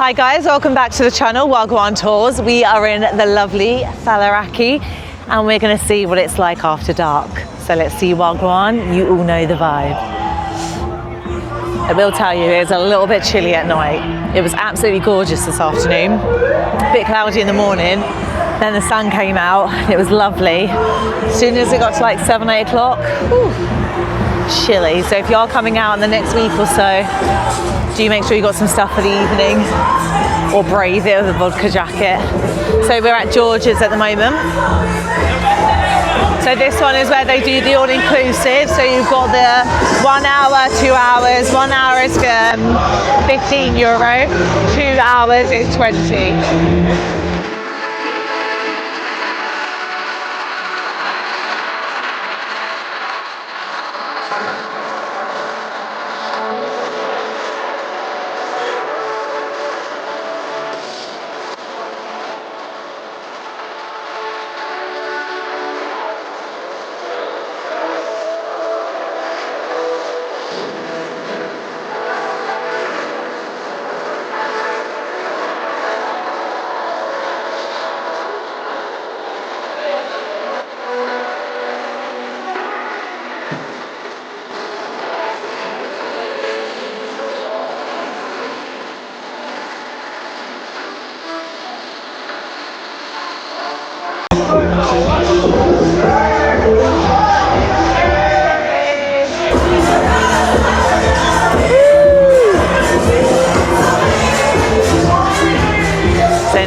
Hi guys, welcome back to the channel, Wah Gwan Tours. We are in the lovely Faliraki and we're going to see what it's like after dark. So let's see Wah Gwan, you all know the vibe. I will tell you, it's a little bit chilly at night. It was absolutely gorgeous this afternoon. A bit cloudy in the morning, then the sun came out and it was lovely. As soon as it got to like 7, 8 o'clock, chilly. So if you are coming out in the next week or so, do make sure you got some stuff for the evening, or brave it with a vodka jacket. So we're at George's at the moment. So this one is where they do the all-inclusive. So you've got the 1 hour, 2 hours. 1 hour is €15, 2 hours is 20.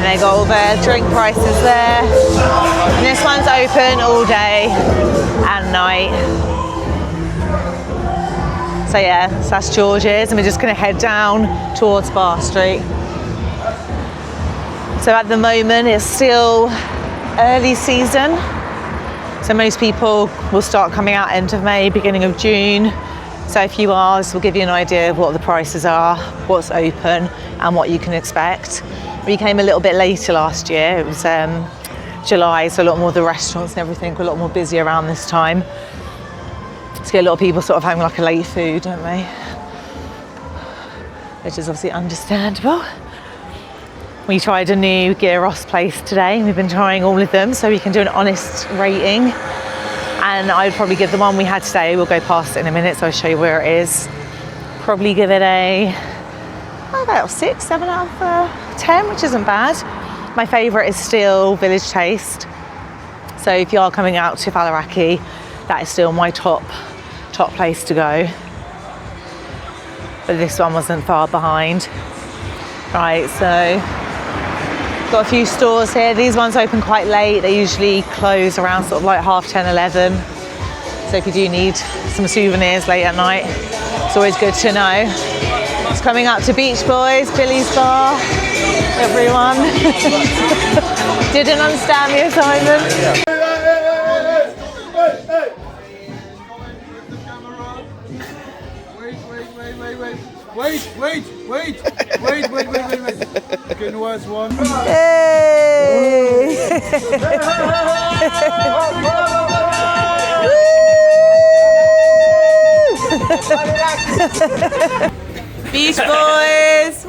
They got all their drink prices there. And this one's open all day and night. So yeah, so that's George's, and we're just going to head down towards Bar Street. So at the moment it's still early season. So most people will start coming out end of May, beginning of June. So if you are, this will give you an idea of what the prices are, what's open and what you can expect. We came a little bit later last year. It was July, so a lot more of the restaurants and everything were a lot more busy around this time. So a lot of people sort of having like a late food, don't they? Which is obviously understandable. We tried a new gyros place today. We've been trying all of them so we can do an honest rating. And I'd probably give the one we had today, we'll go past it in a minute, so I'll show you where it is. Probably give it about 6, 7 out of 10, which isn't bad. My favourite is still Village Taste. So if you are coming out to Faliraki, that is still my top place to go. But this one wasn't far behind. Right, so got a few stores here. These ones open quite late. They usually close around sort of like 10:30, 11. So if you do need some souvenirs late at night, it's always good to know. It's coming up to Beach Boyz, Billy's Bar, everyone. Didn't understand the assignment. Wait. Okay, last one. Hey! Beach Boyz!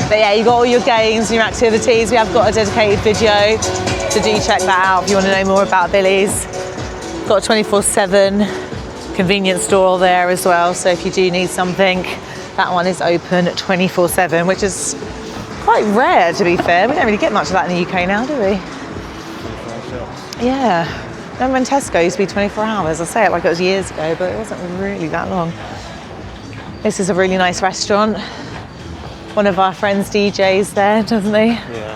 But yeah, you got all your games and your activities. We have got a dedicated video, so do check that out if you want to know more about Billy's. Got a 24/7 convenience store there as well, so if you do need something, that one is open 24/7, which is quite rare, to be fair. We don't really get much of that in the UK now, do we? Yeah. Remember when Tesco used to be 24 hours? I say it like it was years ago, but it wasn't really that long. This is a really nice restaurant. One of our friends DJs there, doesn't he? Yeah.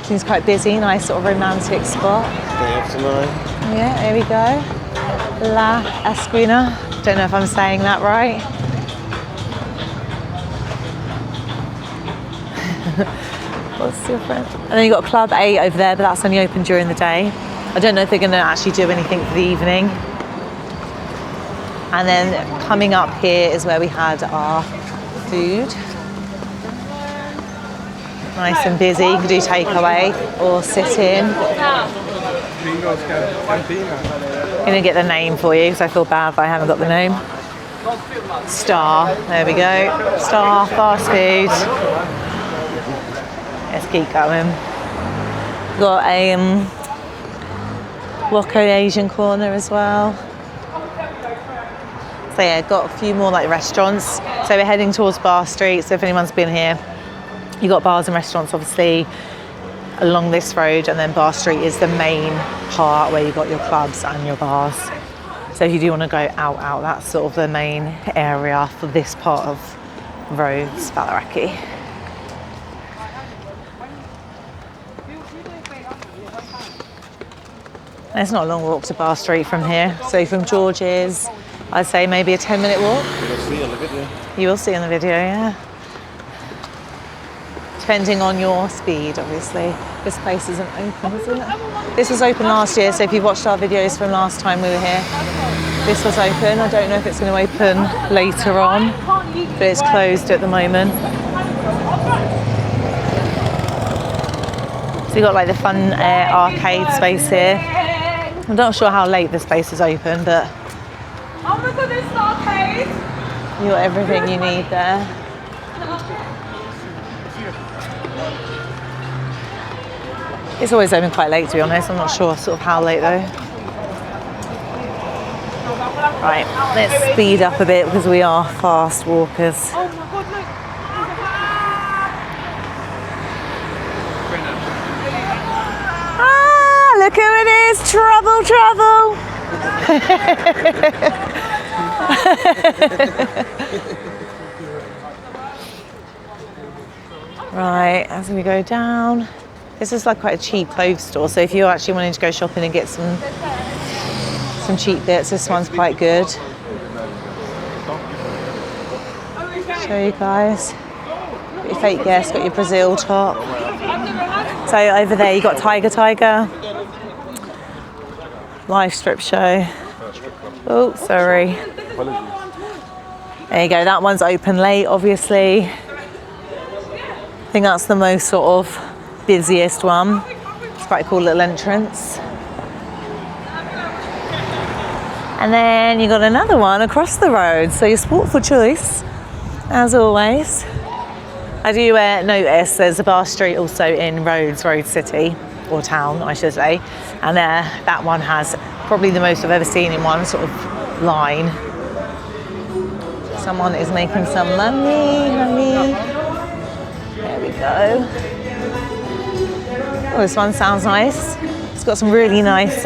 Seems quite busy, nice sort of romantic spot. Day after night. Yeah, here we go. La Esquina. Don't know if I'm saying that right. What's your friend? And then you've got Club 8 over there, but that's only open during the day. I don't know if they're going to actually do anything for the evening. And then coming up here is where we had our food. Nice and busy, you can do takeaway or sit in. I'm gonna get the name for you because I feel bad if I haven't got the name. Star, there we go. Star fast food. Let's keep going. Got a Woko Asian corner as well. So yeah, got a few more like restaurants. So we're heading towards Bar Street. So if anyone's been here, you got bars and restaurants obviously along this road, and then Bar Street is the main part where you got your clubs and your bars. So if you do want to go out, that's sort of the main area for this part of Rhodes, Faliraki. And it's not a long walk to Bar Street from here. So from George's, I'd say maybe a 10-minute walk. You'll see on the video. You will see in the video, yeah. Depending on your speed, obviously. This place isn't open, is it? This was open last year, so if you've watched our videos from last time we were here, this was open. I don't know if it's going to open later on, but it's closed at the moment. So you've got like the fun arcade space here. I'm not sure how late this place is open, but oh my god, there's an arcade! you got everything you need there. It's always open quite late, to be honest. I'm not sure sort of how late though. Right, let's speed up a bit because we are fast walkers. Oh my god, look! Ah, look who it is! Trouble, trouble! Right, as we go down. This is like quite a cheap clothes store, so if you're actually wanting to go shopping and get some cheap bits, this one's quite good. Show you guys. Got your fake guest, got your Brazil top. So over there you got Tiger. Live strip show. Oh, sorry. There you go, that one's open late, obviously. I think that's the most sort of busiest one. It's quite a cool little entrance. And then you got another one across the road, so your sport for choice, as always. I do notice there's a Bar Street also in Rhodes City, or town, I should say, and that one has probably the most I've ever seen in one sort of line. Someone is making some money, honey. There we go. Oh, this one sounds nice. It's got some really nice,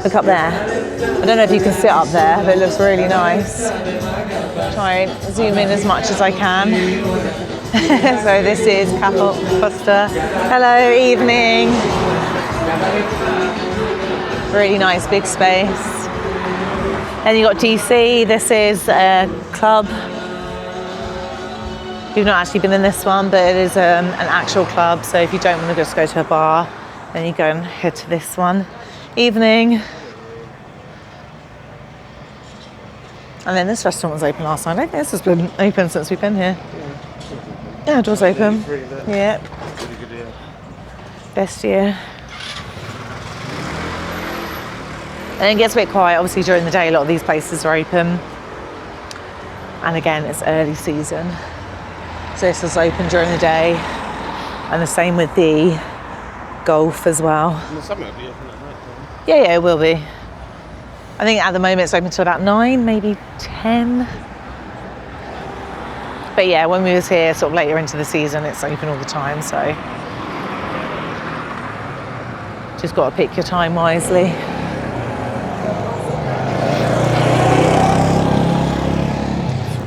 look up there. I don't know if you can sit up there, but it looks really nice. Try and zoom in as much as I can. So this is Costa. Hello, evening. Really nice big space. Then you got DC, this is a club. You've not actually been in this one, but it is an actual club, so if you don't want to just go to a bar, then you go and head to this one. Evening. And then this restaurant was open last night. I don't think this has been open since we've been here. Yeah, doors open. Yeah. Best year. And it gets a bit quiet, obviously during the day a lot of these places are open. And again, it's early season. So this is open during the day. And the same with the golf as well. In the summer it'll be open at night. Yeah, it will be. I think at the moment it's open till about 9, maybe 10. But yeah, when we was here sort of later into the season, it's open all the time, so. Just got to pick your time wisely.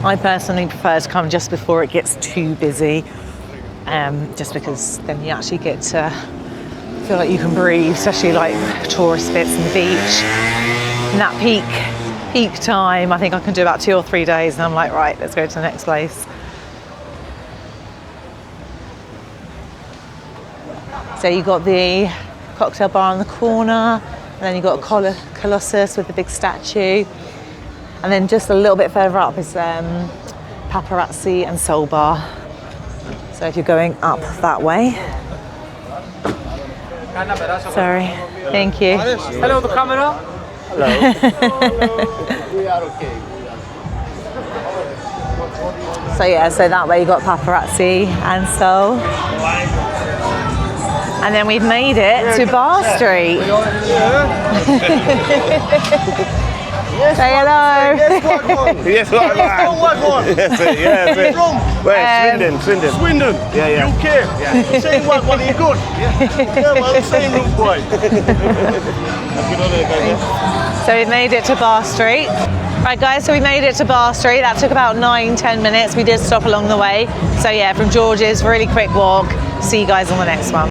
I personally prefer to come just before it gets too busy, just because then you actually get to feel like you can breathe, especially like tourist bits and the beach. In that peak time, I think I can do about 2 or 3 days and I'm like, right, let's go to the next place. So you got the cocktail bar on the corner, and then you got a Colossus with the big statue. And then just a little bit further up is Paparazzi and Soul Bar. So if you're going up that way. Sorry, thank you. Hello, the camera. We are okay. So yeah, so that way you got Paparazzi and Soul. And then we've made it to Bar Street. Say hello. Yes, Wah Gwan. Yes, where? Swindon. Swindon. Yeah. UK. Yeah. Same Wah Gwan, you good? Yeah, well, same room boy. So we've made it to Bar Street. Right guys, so we made it to Bar Street. That took about 9-10 minutes. We did stop along the way. So yeah, from George's, really quick walk. See you guys on the next one.